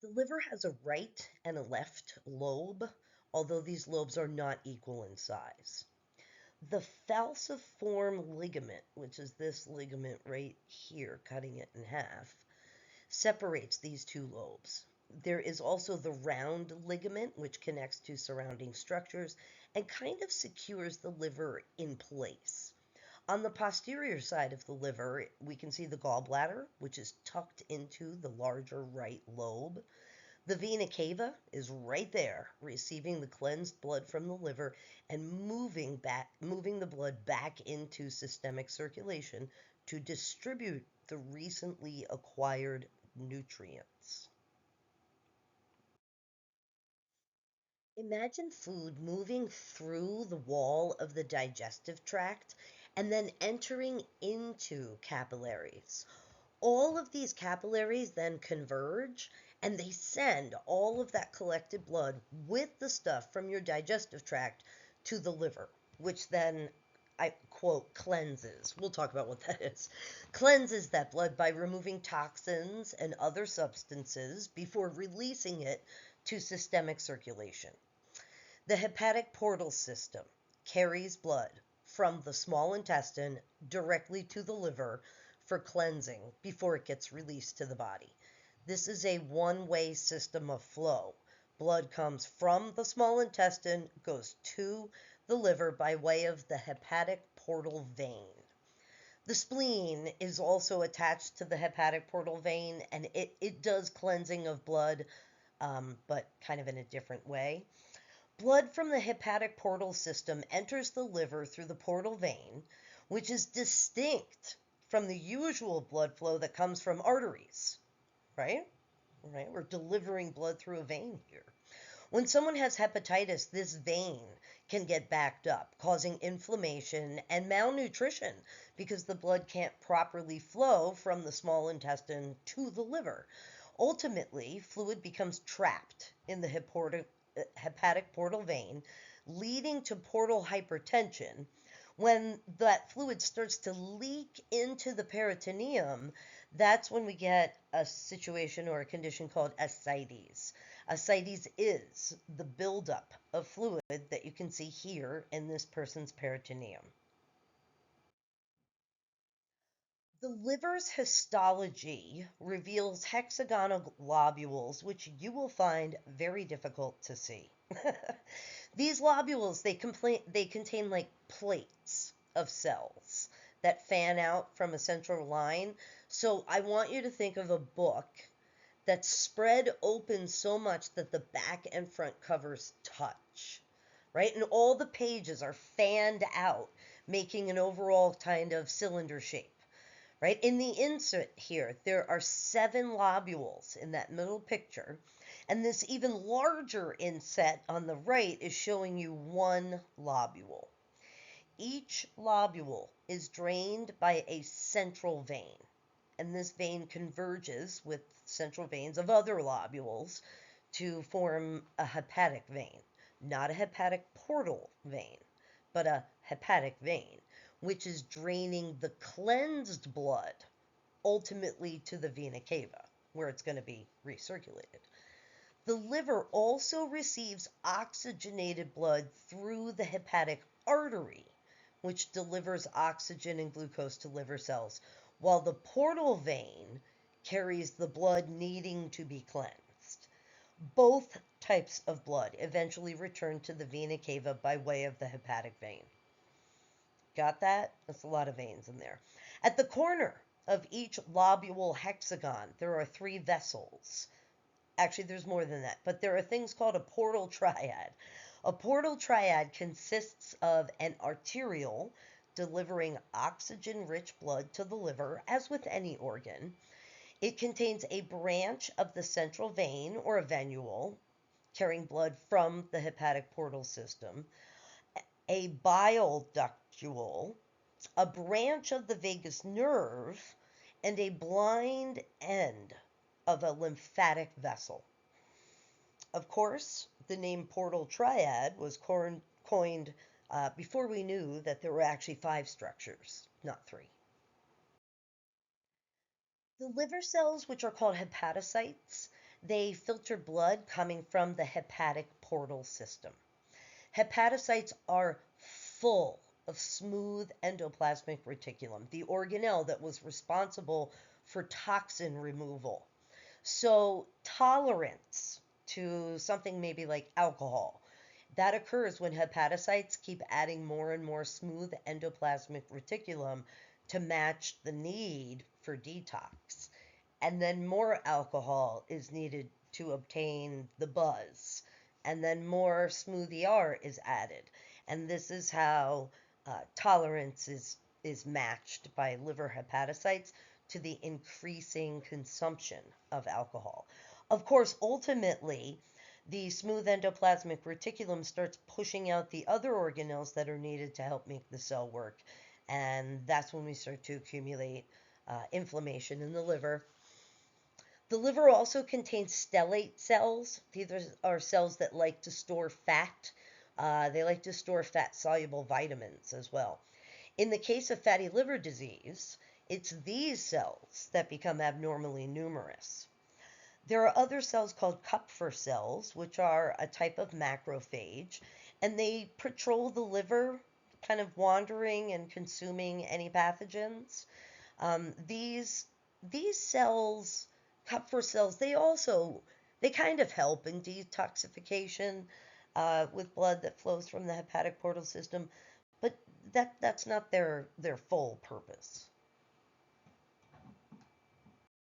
The liver has a right and a left lobe, although these lobes are not equal in size. The falciform ligament, which is this ligament right here, cutting it in half, separates these two lobes. There is also the round ligament, which connects to surrounding structures and kind of secures the liver in place. On the posterior side of the liver, we can see the gallbladder, which is tucked into the larger right lobe. The vena cava is right there, receiving the cleansed blood from the liver and moving the blood back into systemic circulation to distribute the recently acquired nutrients. Imagine food moving through the wall of the digestive tract and then entering into capillaries. All of these capillaries then converge and they send all of that collected blood with the stuff from your digestive tract to the liver, which then, I quote, cleanses. We'll talk about what that is. Cleanses that blood by removing toxins and other substances before releasing it to systemic circulation. The hepatic portal system carries blood from the small intestine directly to the liver for cleansing before it gets released to the body. This is a one-way system of flow. Blood comes from the small intestine, goes to the liver by way of the hepatic portal vein. The spleen is also attached to the hepatic portal vein, and it does cleansing of blood, but kind of in a different way. Blood from the hepatic portal system enters the liver through the portal vein, which is distinct from the usual blood flow that comes from arteries, right? Right? We're delivering blood through a vein here. When someone has hepatitis, this vein can get backed up, causing inflammation and malnutrition because the blood can't properly flow from the small intestine to the liver. Ultimately, fluid becomes trapped in the hepatic portal vein, leading to portal hypertension. When that fluid starts to leak into the peritoneum, that's when we get a situation or a condition called ascites. Ascites is the buildup of fluid that you can see here in this person's peritoneum. The liver's histology reveals hexagonal globules, which you will find very difficult to see. These globules, they contain like plates of cells that fan out from a central line. So I want you to think of a book that's spread open so much that the back and front covers touch, right? And all the pages are fanned out, making an overall kind of cylinder shape, right? In the insert here, there are 7 lobules in that middle picture, and this even larger inset on the right is showing you 1 lobule. Each lobule is drained by a central vein, and this vein converges with central veins of other lobules to form a hepatic vein. Not a hepatic portal vein, but a hepatic vein, which is draining the cleansed blood ultimately to the vena cava, where it's going to be recirculated. The liver also receives oxygenated blood through the hepatic artery, which delivers oxygen and glucose to liver cells, while the portal vein carries the blood needing to be cleansed. Both types of blood eventually return to the vena cava by way of the hepatic vein. Got that? That's a lot of veins in there. At the corner of each lobule hexagon, there are 3 vessels. Actually, there's more than that, but there are things called a portal triad. A portal triad consists of an arteriole delivering oxygen-rich blood to the liver, as with any organ. It contains a branch of the central vein or a venule carrying blood from the hepatic portal system, a bile ductule, a branch of the vagus nerve, and a blind end of a lymphatic vessel. Of course, the name portal triad was coined before we knew that there were actually 5 structures, not 3. The liver cells, which are called hepatocytes, They filter blood coming from the hepatic portal system. Hepatocytes are full of smooth endoplasmic reticulum, the organelle that was responsible for toxin removal. So, tolerance to something maybe like alcohol, that occurs when hepatocytes keep adding more and more smooth endoplasmic reticulum to match the need for detox. And then more alcohol is needed to obtain the buzz. And then more smooth ER is added. And this is how tolerance is matched by liver hepatocytes to the increasing consumption of alcohol. Of course, ultimately, the smooth endoplasmic reticulum starts pushing out the other organelles that are needed to help make the cell work. And that's when we start to accumulate inflammation in the liver. The liver also contains stellate cells. These are cells that like to store fat. They like to store fat soluble vitamins as well. In the case of fatty liver disease, it's these cells that become abnormally numerous. There are other cells called Kupffer cells, which are a type of macrophage, and they patrol the liver, kind of wandering and consuming any pathogens. These cells, Kupffer cells, they kind of help in detoxification with blood that flows from the hepatic portal system, but that's not their full purpose.